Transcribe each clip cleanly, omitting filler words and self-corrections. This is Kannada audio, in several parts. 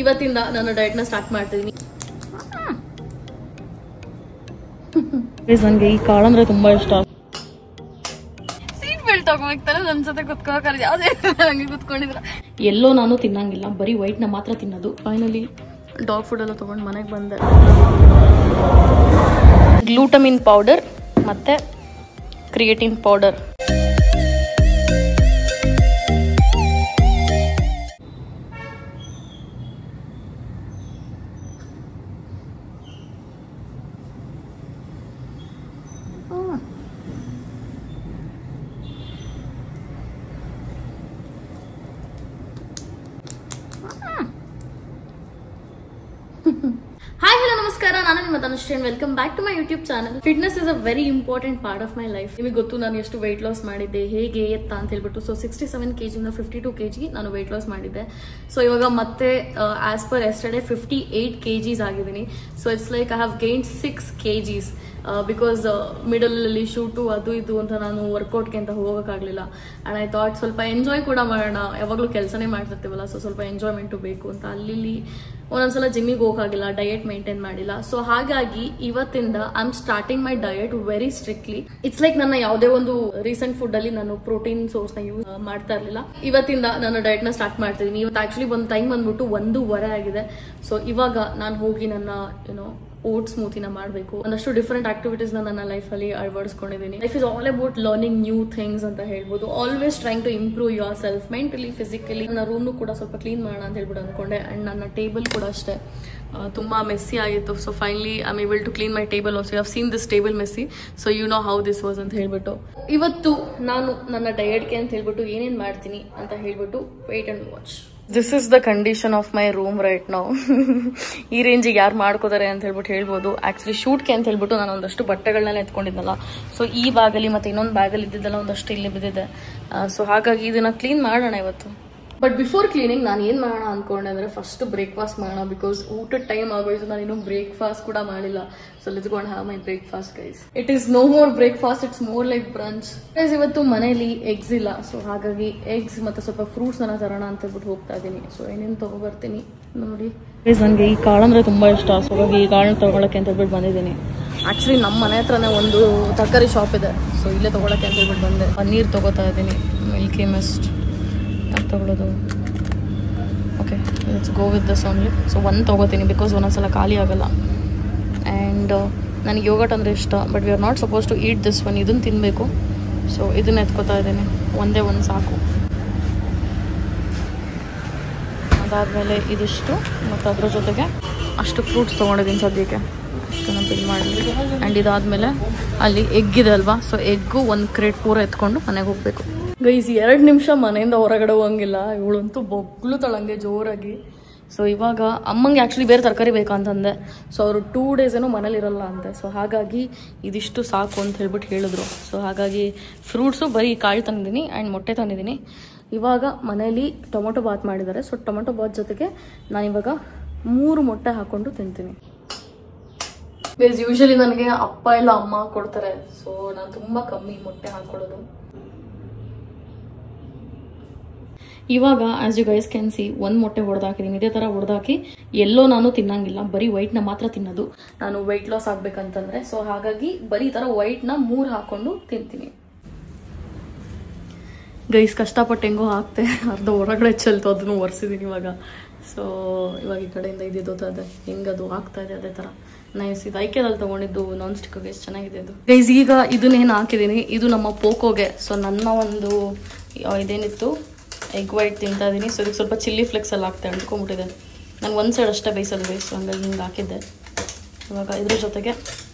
ಇವತ್ತಿಂದ ನಾನು ಡಯಟ್ನ ಸ್ಟಾರ್ಟ್ ಮಾಡ್ತಿದ್ದೀನಿ. ನನಗೆ ಈ ಕಾಳು ಅಂದ್ರೆ ತುಂಬಾ ಇಷ್ಟ. ಸೀಟ್ ಬೆಲ್ಟ್ ತಗೋಬೇಕಲ್ಲ, ನನ್ನ ಜೊತೆ ಕುತ್ಕೋಕಾರೆ ಯಾವ್ದೇ ಹಂಗೆ ಕುತ್ಕೊಂಡಿದ್ರ. ಎಲ್ಲೋ ನಾನು ತಿನ್ನಂಗಿಲ್ಲ, ಬರೀ ವೈಟ್ನ ಮಾತ್ರ ತಿನ್ನೋದು. ಫೈನಲಿ ಡಾಗ್ ಫುಡ್ ಎಲ್ಲ ತಗೊಂಡು ಮನೆಗೆ ಬಂದೆ. ಗ್ಲೂಟಮಿನ್ ಪೌಡರ್ ಮತ್ತೆ creatine powder. Hi, hello, namaskara. ನಾನು ನಿಮ್ಮ Tanushree and welcome back to my YouTube channel. Fitness is a very important part of my life. ನಿಮಗೆ ಗೊತ್ತು ನಾನು ಎಷ್ಟು weight loss ಮಾಡಿದ್ದೆ, ಹೇಗೆ ಎತ್ತ ಅಂತ ಹೇಳ್ಬಿಟ್ಟು. ಸೊ 67 kg ಇಂದ 52 kg ನಾನು weight loss ಮಾಡಿದ್ದೆ. ಸೊ ಇವಾಗ ಮತ್ತೆ as per yesterday 58 kgs ಆಗಿದ್ದೀನಿ. So it's like I have gained 6 kgs. Because middle ಅಲ್ಲಿ ಶೂಟು ಅದು ಇದು ಅಂತ ನಾನು ವರ್ಕೌಟ್ಗೆ ಅಂತ ಹೋಗೋಕ್ಕಾಗಲಿಲ್ಲ. ಆ್ಯಂಡ್ ಐ ಥಾಟ್ ಸ್ವಲ್ಪ ಎಂಜಾಯ್ ಕೂಡ ಮಾಡೋಣ, ಯಾವಾಗಲೂ ಕೆಲಸನೇ ಮಾಡ್ತಿರ್ತೀವಲ್ಲ, ಸೊ ಸ್ವಲ್ಪ ಎಂಜಾಯ್ಮೆಂಟು ಬೇಕು ಅಂತ ಅಲ್ಲಿ ಒಂದೊಂದ್ಸಲ ಜಿಮ್ಮಿಗೆ ಹೋಗೋಕ್ಕಾಗಿಲ್ಲ, ಡಯಟ್ ಮೇಂಟೈನ್ ಮಾಡಿಲ್ಲ. ಸೊ ಹಾಗಾಗಿ ಇವತ್ತಿಂದ I am starting my diet very strictly. It's like ನನ್ನ ಯಾವುದೇ ಒಂದು ರೀಸೆಂಟ್ ಫುಡ್ ಅಲ್ಲಿ ನಾನು ಪ್ರೋಟೀನ್ ಸೋರ್ಸ್ ನ ಯೂಸ್ ಮಾಡ್ತಾ ಇರಲಿಲ್ಲ. ಇವತ್ತಿಂದ ನಾನು ಡಯಟ್ ನ ಸ್ಟಾರ್ಟ್ ಮಾಡ್ತಿದ್ದೀನಿ. ಇವತ್ತು ಆಕ್ಚುಲಿ ಒಂದು ಟೈಮ್ ಬಂದ್ಬಿಟ್ಟು 1:15 ಆಗಿದೆ. ಸೊ ಇವಾಗ ನಾನು ಹೋಗಿ ನನ್ನ ಓಟ್ ಸ್ಮೂತಿನ ಮಾಡಬೇಕು. ಒಂದಷ್ಟು ಡಿಫರೆಂಟ್ ಆಕ್ಟಿವಿಟೀಸ್ ನನ್ನ ಲೈಫ್ ಅಲ್ಲಿ ಅಳವಡಿಸ್ಕೊಂಡಿದ್ದೀನಿ. Life is all about learning new things ಅಂತ ಹೇಳ್ಬೋದು. Always trying to improve yourself mentally, physically. ನನ್ನ ರೂಮ್ನು ಕೂಡ ಸ್ವಲ್ಪ ಕ್ಲೀನ್ ಮಾಡೋಣ ಅಂತ ಹೇಳ್ಬಿಟ್ಟು ಅನ್ಕೊಂಡೆ. ಅಂಡ್ ನನ್ನ ಟೇಬಲ್ ಕೂಡ ಅಷ್ಟೇ ತುಂಬಾ ಮೆಸ್ಸಿ ಆಗಿತ್ತು. So finally I am able to clean my table also. You have seen this table messy, so you know how this was ಅಂತ ಹೇಳ್ಬಿಟ್ಟು. ಇವತ್ತು ನಾನು ನನ್ನ ಡಯಟ್ಗೆ ಅಂತ ಹೇಳ್ಬಿಟ್ಟು ಏನೇನ್ ಮಾಡ್ತೀನಿ ಅಂತ ಹೇಳ್ಬಿಟ್ಟು wait and watch. This is the condition of my room right now. ಈ ರೇಂಜಿಗೆ ಯಾರು ಮಾಡ್ಕೋತಾರೆ ಅಂತ ಹೇಳ್ಬಿಟ್ಟು ಹೇಳ್ಬೋದು. ಆಕ್ಚುಲಿ ಶೂಟ್ಗೆ ಅಂತ ಹೇಳ್ಬಿಟ್ಟು ನಾನು ಒಂದಷ್ಟು ಬಟ್ಟೆಗಳನ್ನೆಲ್ಲ ಎತ್ಕೊಂಡಿದ್ದಲ್ಲ. ಸೊ ಈ ಬ್ಯಾಗಲ್ಲಿ ಮತ್ತೆ ಇನ್ನೊಂದು ಬ್ಯಾಗಲ್ಲಿ ಇದ್ದಿದ್ದಲ್ಲ ಒಂದಷ್ಟು ಇಲ್ಲಿ ಬಿದ್ದಿದೆ. ಸೊ ಹಾಗಾಗಿ ಇದನ್ನ ಕ್ಲೀನ್ ಮಾಡೋಣ ಇವತ್ತು. ಬಟ್ ಬಿಫೋರ್ ಕ್ಲೀನಿಂಗ್ ನಾನು ಏನ್ ಮಾಡೋಣ ಅನ್ಕೊಂಡೆ ಅಂದ್ರೆ ಫಸ್ಟ್ ಬ್ರೇಕ್ಫಾಸ್ಟ್ ಮಾಡೋಣ. ಬಿಕಾಸ್ ಊಟದ ಟೈಮ್ ಆಗೋಯ್ತು, ನಾನು ಇನ್ನೂ ಬ್ರೇಕ್ಫಾಸ್ಟ್ ಕೂಡ ಮಾಡಿಲ್ಲ. So let's go and have my breakfast guys. It is no more breakfast, it's more like brunch. Guys ಇವತ್ತು ಮನೇಲಿ ಎಗ್ಸ್ ಇಲ್ಲ. ಸೊ ಹಾಗಾಗಿ ಎಗ್ಸ್ ಮತ್ತೆ ಸ್ವಲ್ಪ ಫ್ರೂಟ್ಸ್ ಅನ್ನ ತರೋಣ ಅಂತ ಹೇಳ್ಬಿಟ್ಟು ಹೋಗ್ತಾ ಇದ್ದೀನಿ. ಸೊ ಏನೇನು ತಗೊಬರ್ತೀನಿ ನೋಡಿ. ನನಗೆ ಈ ಕಾಳು ಅಂದ್ರೆ ತುಂಬಾ ಇಷ್ಟ. ಸೊ ಹಾಗಾಗಿ ಈ ಕಾಳನ್ನ ತಗೊಳಕ್ಕೆ ಅಂತ ಹೇಳ್ಬಿಟ್ಟು ಬಂದಿದ್ದೀನಿ. ಆಕ್ಚುಲಿ ನಮ್ಮ ಮನೆ ಹತ್ರನೇ ಒಂದು ತರಕಾರಿ ಶಾಪ್ ಇದೆ. ಸೊ ಇಲ್ಲೇ ತಗೊಳಕ್ಕೆ ಅಂತ ಹೇಳ್ಬಿಟ್ಟು ಬಂದೆ. ಪನ್ನೀರ್ ತಗೋತಾ ಇದ್ದೀನಿ, ಮಿಲ್ಕಿ ಮಿಸ್ಟ್ ತಗೊಳ್ಳೋದು. Okay, let's go with this only. So ಒಂದು ತೊಗೋತೀನಿ ಬಿಕಾಸ್ ಒಂದೊಂದ್ಸಲ ಖಾಲಿ ಆಗಲ್ಲ. ಆ್ಯಂಡ್ ನನಗೆ ಯೋಗಟ್ ಅಂದರೆ ಇಷ್ಟ, but we are not suppose to eat this one. ಇದನ್ನು ತಿನ್ನಬೇಕು. ಸೊ ಇದನ್ನ ಎತ್ಕೋತಾ ಇದ್ದೀನಿ, ಒಂದೇ ಒಂದು ಸಾಕು. ಅದಾದಮೇಲೆ ಇದಿಷ್ಟು ಮತ್ತು ಅದ್ರ ಜೊತೆಗೆ ಅಷ್ಟು ಫ್ರೂಟ್ಸ್ ತೊಗೊಂಡಿದ್ದೀನಿ ಸದ್ಯಕ್ಕೆ. ಅಷ್ಟನ್ನು ಬಿಲ್ ಮಾಡಿ. ಆ್ಯಂಡ್ ಇದಾದಮೇಲೆ ಅಲ್ಲಿ ಎಗ್ ಇದೆ ಅಲ್ವಾ, ಸೊ ಎಗ್ಗು ಒಂದು ಕ್ರೇಟ್ ಪೂರ ಎತ್ಕೊಂಡು ಮನೆಗೆ ಹೋಗಬೇಕು. ಗೈಸ್ 2 ನಿಮಿಷ ಮನೆಯಿಂದ ಹೊರಗಡೆ ಹೋಗಂಗಿಲ್ಲ. ಇವಳಂತೂ ಬೊಗ್ಳು ತಳಂಗೆ ಜೋರಾಗಿ. ಸೊ ಇವಾಗ ಅಮ್ಮಂಗೆ ಆ್ಯಕ್ಚುಲಿ ಬೇರೆ ತರಕಾರಿ ಬೇಕಂತಂದೆ. ಸೊ ಅವರು 2 days ಏನೋ ಮನೇಲಿ ಇರಲ್ಲ ಅಂತೆ. ಸೊ ಹಾಗಾಗಿ ಇದಿಷ್ಟು ಸಾಕು ಅಂತ ಹೇಳ್ಬಿಟ್ಟು ಹೇಳಿದ್ರು. ಸೊ ಹಾಗಾಗಿ ಫ್ರೂಟ್ಸು ಬರೀ ಕಾಳು ತಂದಿದ್ದೀನಿ ಆ್ಯಂಡ್ ಮೊಟ್ಟೆ ತಂದಿದ್ದೀನಿ. ಇವಾಗ ಮನೇಲಿ ಟೊಮೊಟೊ ಬಾತ್ ಮಾಡಿದ್ದಾರೆ. ಸೊ ಟೊಮೊಟೊ ಬಾತ್ ಜೊತೆಗೆ ನಾನಿವಾಗ 3 ಮೊಟ್ಟೆ ಹಾಕ್ಕೊಂಡು ತಿಂತೀನಿ. ಗೈಸ್ ಯೂಶಲಿ ನನಗೆ ಅಪ್ಪ ಇಲ್ಲ ಅಮ್ಮ ಕೊಡ್ತಾರೆ. ಸೊ ನಾನು ತುಂಬ ಕಮ್ಮಿ ಮೊಟ್ಟೆ ಹಾಕ್ಕೊಳ್ಳೋದು. ಇವಾಗ as you guys can see ಒಂದು ಮೊಟ್ಟೆ ಹೊಡೆದಾಕಿದ್ದೀನಿ. ಇದೇ ಥರ ಹೊಡೆದಾಕಿ ಎಲ್ಲೋ ನಾನು ತಿನ್ನಂಗಿಲ್ಲ, ಬರೀ ವೈಟ್ನ ಮಾತ್ರ ತಿನ್ನೋದು ನಾನು ವೆಯ್ಟ್ ಲಾಸ್ ಆಗ್ಬೇಕಂತಂದ್ರೆ. ಸೊ ಹಾಗಾಗಿ ಬರೀ ಈ ಥರ ವೈಟ್ನ 3 ಹಾಕೊಂಡು ತಿಂತೀನಿ. ಗೈಸ್ ಕಷ್ಟಪಟ್ಟು ಹೆಂಗೋ ಹಾಕ್ತೆ, ಅರ್ಧ ಹೊರಗಡೆ ಚೆಲ್ತು, ಅದನ್ನು ಒರೆಸಿದ್ದೀನಿ ಇವಾಗ. ಸೊ ಇವಾಗ ಈ ಕಡೆಯಿಂದ ಇದಿದ್ದೋತಾ ಇದೆ, ಹೆಂಗದು ಆಗ್ತಾ ಇದೆ ಅದೇ ಥರ. ನೈಸ್. ಇದು ಐಕ್ಯದಲ್ಲಿ ತೊಗೊಂಡಿದ್ದು ನಾನ್ ಸ್ಟಿಕ್ ಗೈಸ್, ಚೆನ್ನಾಗಿದೆ ಇದು. ಗೈಸ್ ಈಗ ಇದನ್ನೇನು ಹಾಕಿದ್ದೀನಿ, ಇದು ನಮ್ಮ ಪೋಕೋಗೆ. ಸೊ ನನ್ನ ಒಂದು ಇದೇನಿತ್ತು ಎಗ್ ವೈಟ್ ತಿಂತಾ ಇದ್ದೀನಿ. ಸೊ ಇದಕ್ಕೆ ಸ್ವಲ್ಪ ಚಿಲ್ಲಿ ಫ್ಲೆಕ್ಸ್ ಎಲ್ಲ ಹಾಕ್ತೆ, ಅಂಟ್ಕೊಂಡ್ಬಿಟ್ಟಿದೆ. ನಾನು ಒಂದು ಸೈಡ್ ಅಷ್ಟೇ ಬೇಯಿಸೋದು ಗೈಸ್, ಹಂಗಾಗಿ ಹಿಂಗೆ ಹಾಕಿದ್ದೆ. ಇವಾಗ ಇದ್ರ ಜೊತೆಗೆ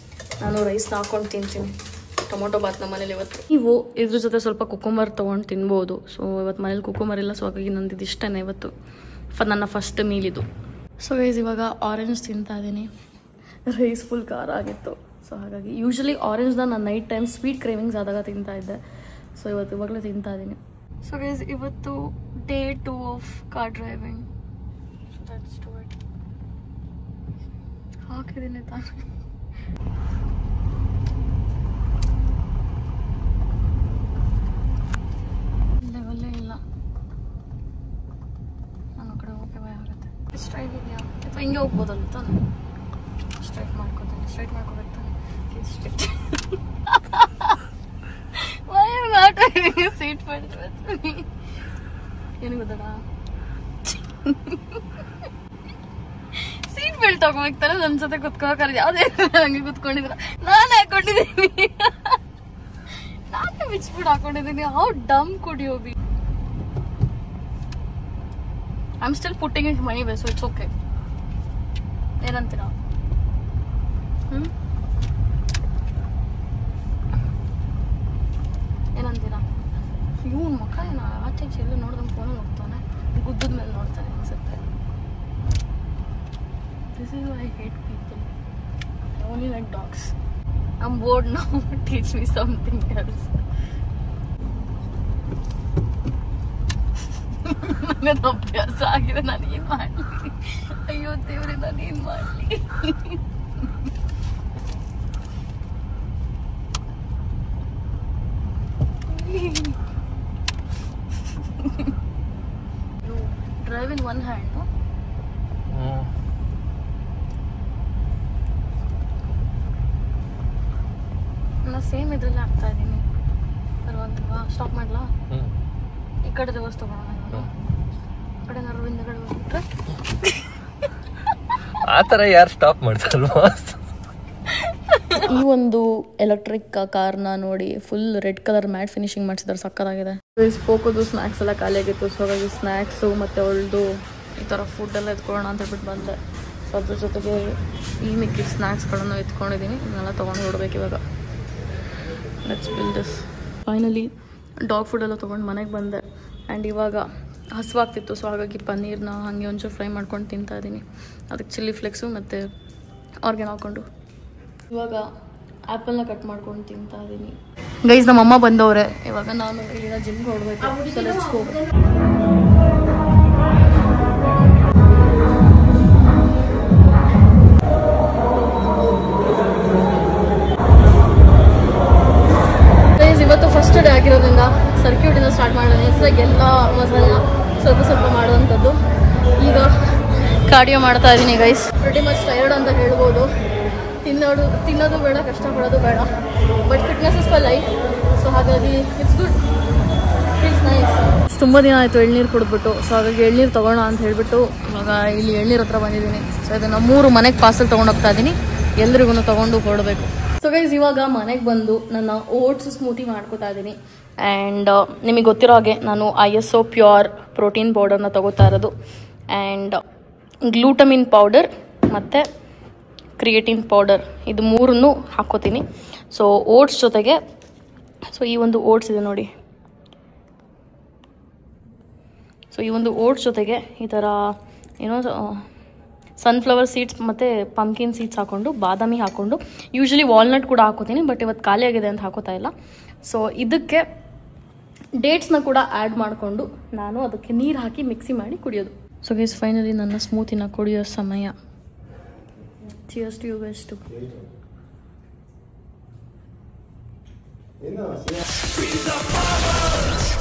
ನಾನು ರೈಸ್ನ ಹಾಕೊಂಡು ತಿಂತೀನಿ. ಟೊಮೊಟೊ ಬಾತ್ ನಮ್ಮ ಮನೇಲಿ ಇವತ್ತು. ನೀವು ಇದ್ರ ಜೊತೆ ಸ್ವಲ್ಪ ಕುಕುಂಬರ್ ತೊಗೊಂಡು ತಿನ್ಬೋದು. ಸೊ ಇವತ್ತು ಮನೇಲಿ ಕುಕುಂಬರ್ ಇಲ್ಲ. ಸೊ ಹಾಗಾಗಿ ನಂದು ಇದಿಷ್ಟೇ ಇವತ್ತು ನನ್ನ ಫಸ್ಟ್ ಮೀಲ್ ಇದು. ಸೊ ಗೈಸ್ ಇವಾಗ ಆರೆಂಜ್ ತಿಂತಾ ಇದ್ದೀನಿ. ರೈಸ್ ಫುಲ್ ಖಾರ ಆಗಿತ್ತು. ಸೊ ಹಾಗಾಗಿ ಯೂಶಲಿ ಆರೆಂಜ್ನ ನಾನು ನೈಟ್ ಟೈಮ್ ಸ್ವೀಟ್ ಕ್ರೇವಿಂಗ್ಸ್ ಆದಾಗ ತಿಂತಾ ಇದ್ದೆ. ಸೊ ಇವಾಗಲೇ ತಿಂತಾ ಇದ್ದೀನಿ. ಸೊ ಗೈಸ್ ಇವತ್ತು day 2 of car driving. So let's do it. ಹಾಕಿದ್ದೀನಿ ತಾನು. ಲೆವೆಲ್ಲೇ ಇಲ್ಲ. ನಾನು ಕಡೆ ಹೋಗಕ್ಕೆ ಭಯ ಆಗುತ್ತೆ. ಲೆಟ್ಸ್ ಟ್ರೈ ಹೇಗಿದೆಯಾ ಅಥವಾ ಹಿಂಗೆ ಹೋಗ್ಬೋದಲ್ಲ ತಾನೆ ಸ್ಟ್ರೈಟ್ ಮಾಡ್ಕೋತೀನಿ ಸ್ಟ್ರೈಟ್ ಮಾಡ್ಕೋಬೇಕು ತಾನೆ ಸ್ಟ್ರೈಟ್ ಸೀಟ್ ಮಾಡಿದ್ರೆ ಏನು ಗೊತ್ತಡ ಸೀಟ್ ಬೆಲ್ಟ್ ತಗೋಬೇಕು ತಾನೆ ನನ್ನ ಜೊತೆ ಕುತ್ಕೋಕಾರೆ ಯಾವುದೇ ಹಂಗೆ ಕುತ್ಕೊಂಡಿದ್ರ ನಾನು ಹಾಕೊಂಡಿದ್ದೀನಿ ನಾನೇ ಬಿಚ್ಬಿಟ್ಟು ಹಾಕೊಂಡಿದ್ದೀನಿ how dumb could you be I am still putting it money bay so it's okay ಏನಂತೀರಾ ಏನಂತೀರಾ ಇವನ್ ಮಕ್ಕ ಏನ ಆಚೆ ಎಲ್ಲ ನೋಡ್ದಂಗೆ ಫೋನ್ ನೋಡ್ತಾನೆ ಗುದ್ದದ ಮೇಲೆ ನೋಡ್ತಾನೆ ಅನ್ಸುತ್ತೆ this is I hate people I only like dogs I am board now teach me something else ನನಗದು ಅಭ್ಯಾಸ ಆಗಿದೆ ನಾನು ಏನ್ ಮಾಡ್ಲಿ ಅಯ್ಯೋ ದೇವ್ರೆ ನಾನು ಏನ್ ಮಾಡ್ಲಿ You drive in one hand, no? ನಾನು ಸೇಮ್ ಇದ್ರಲ್ಲಿ ಆಗ್ತಾ ಇದ್ದೀನಿ ಪರವಾಗಿಲ್ವಾ ಸ್ಟಾಪ್ ಮಾಡ್ಲಾ ಈ ಕಡೆ ರಿವರ್ಸ್ ತಗೋಣ ಈ ಕಡೆ ಹಿಂದಗಡೆ ಹೋಗ್ಬಿಟ್ರೆ ಆ ಥರ ಯಾರು ಸ್ಟಾಪ್ ಮಾಡ್ತಾರಲ್ವಾ ಈ ಒಂದು ಎಲೆಕ್ಟ್ರಿಕ್ ಕಾರ್ನ ನೋಡಿ full red colour mat finishing ಮಾಡಿಸಿದ್ರೆ ಸಕ್ಕತ್ತಾಗಿದೆ ಪೋಕೋದು ಸ್ನ್ಯಾಕ್ಸ್ ಎಲ್ಲ ಖಾಲಿ ಆಗಿತ್ತು ಸೊ ಹಾಗಾಗಿ ಸ್ನ್ಯಾಕ್ಸು ಮತ್ತು ಅವಳದು ಈ ಥರ ಫುಡ್ ಎಲ್ಲ ಎತ್ಕೊಳ್ಳೋಣ ಅಂತ ಹೇಳ್ಬಿಟ್ಟು ಬಂದೆ ಸೊ ಅದ್ರ ಜೊತೆಗೆ ಈ ಮಿಕ್ಕಿದ ಸ್ನ್ಯಾಕ್ಸ್ಗಳನ್ನು ಎತ್ಕೊಂಡಿದ್ದೀನಿ ಇದನ್ನೆಲ್ಲ ತೊಗೊಂಡು ಹೊಡ್ಬೇಕು ಇವಾಗ let's bill this finally dog food ಎಲ್ಲ ತೊಗೊಂಡು ಮನೆಗೆ ಬಂದೆ ಆ್ಯಂಡ್ ಇವಾಗ ಹಸುವಾಗ್ತಿತ್ತು ಸೊ ಹಾಗಾಗಿ ಪನ್ನೀರ್ನ ಹಾಗೆ ಒಂಚೂರು ಫ್ರೈ ಮಾಡ್ಕೊಂಡು ತಿಂತಾ ಇದ್ದೀನಿ ಅದಕ್ಕೆ ಚಿಲ್ಲಿ ಫ್ಲೆಕ್ಸು ಮತ್ತು ಆರ್ಗ್ಯಾನ್ ಹಾಕ್ಕೊಂಡು ಇವಾಗ ಆ್ಯಪಲ್ನ ಕಟ್ ಮಾಡ್ಕೊಂಡು ತಿಂತಾ ಇದ್ದೀನಿ ಗೈಸ್ ನಮ್ಮಮ್ಮ ಬಂದವ್ರೆ ಇವಾಗ ನಾನು ಇಲ್ಲಿಂದ ಜಿಮ್ಗೆ ಹೊರಡ್ಬೇಕು ಸೊ ಲೆಟ್ಸ್ ಗೋ ಗೈಸ್ ಇವತ್ತು ಫಸ್ಟ್ ಡೇ ಆಗಿರೋದ್ರಿಂದ ಸರ್ಕ್ಯೂಟಿಂದ ಸ್ಟಾರ್ಟ್ ಮಾಡೋಣ ಹೆಸರಾಗಿ ಎಲ್ಲ ಮಸಾಲ ಸ್ವಲ್ಪ ಸ್ವಲ್ಪ ಮಾಡುವಂಥದ್ದು ಈಗ ಕಾರ್ಡಿಯೋ ಮಾಡ್ತಾ ಇದ್ದೀನಿ ಗೈಸ್ ಪ್ರಿಟಿ ಮಚ್ ಟೈರ್ಡ್ ಅಂತ ಹೇಳ್ಬೋದು ತಿನ್ನೋದು ಬೇಡ ಕಷ್ಟಪಡೋದು ಬೇಡ but fitness is for life so ಹಾಗಾಗಿ ಇಟ್ಸ್ ಗುಡ್ ಫೀಲ್ಸ್ ನೈಸ್ ತುಂಬ ದಿನ ಆಯಿತು ಎಳ್ನೀರು ಕುಡಿದ್ಬಿಟ್ಟು ಸೊ ಹಾಗಾಗಿ ಎಳ್ನೀರು ತೊಗೋಣ ಅಂತ ಹೇಳ್ಬಿಟ್ಟು ಇವಾಗ ಇಲ್ಲಿ ಎಳ್ನೀರು ಹತ್ರ ಬಂದಿದ್ದೀನಿ ಸೊ ಇದನ್ನು 3 ಮನೆಗೆ ಪಾರ್ಸಲ್ ತೊಗೊಂಡೋಗ್ತಾ ಇದ್ದೀನಿ ಎಲ್ರಿಗೂ ತೊಗೊಂಡು ಕೊಡಬೇಕು ಸೊ ಗೈಸ್ ಇವಾಗ ಮನೆಗೆ ಬಂದು ನನ್ನ ಓಟ್ಸ್ ಸ್ಮೂತಿ ಮಾಡ್ಕೋತಾ ಇದ್ದೀನಿ ಆ್ಯಂಡ್ ನಿಮಗೆ ಗೊತ್ತಿರೋ ಹಾಗೆ ನಾನು ISO ಪ್ಯೂರ್ ಪ್ರೋಟೀನ್ ಪೌಡರ್ನ ತೊಗೋತಾ ಇರೋದು ಆ್ಯಂಡ್ ಗ್ಲೂಟಮಿನ್ ಪೌಡರ್ ಮತ್ತು ಕ್ರಿಯೇಟಿನ್ ಪೌಡರ್ ಇದು 3 ಹಾಕ್ಕೋತೀನಿ ಸೊ ಓಟ್ಸ್ ಜೊತೆಗೆ ಸೊ ಈ ಒಂದು ಓಟ್ಸ್ ಇದೆ ನೋಡಿ ಸೊ ಈ ಒಂದು ಓಟ್ಸ್ ಜೊತೆಗೆ ಈ ಥರ ಏನೋ ಸನ್ಫ್ಲವರ್ ಸೀಡ್ಸ್ ಮತ್ತು ಪಂಪ್ಕಿನ್ ಸೀಡ್ಸ್ ಹಾಕ್ಕೊಂಡು ಬಾದಾಮಿ ಹಾಕ್ಕೊಂಡು ಯೂಶ್ವಲಿ ವಾಲ್ನಟ್ ಕೂಡ ಹಾಕೋತೀನಿ ಬಟ್ ಇವತ್ತು ಖಾಲಿ ಆಗಿದೆ ಅಂತ ಹಾಕೋತಾ ಇಲ್ಲ ಸೊ ಇದಕ್ಕೆ ಡೇಟ್ಸ್ನ ಕೂಡ ಆ್ಯಡ್ ಮಾಡಿಕೊಂಡು ನಾನು ಅದಕ್ಕೆ ನೀರು ಹಾಕಿ ಮಿಕ್ಸಿ ಮಾಡಿ ಕುಡಿಯೋದು ಸೊ ಗೈಸ್ ಫೈನಲಿ ನನ್ನ ಸ್ಮೂತಿನ ಕುಡಿಯೋ ಸಮಯ Cheers to you guys too. Feel the power.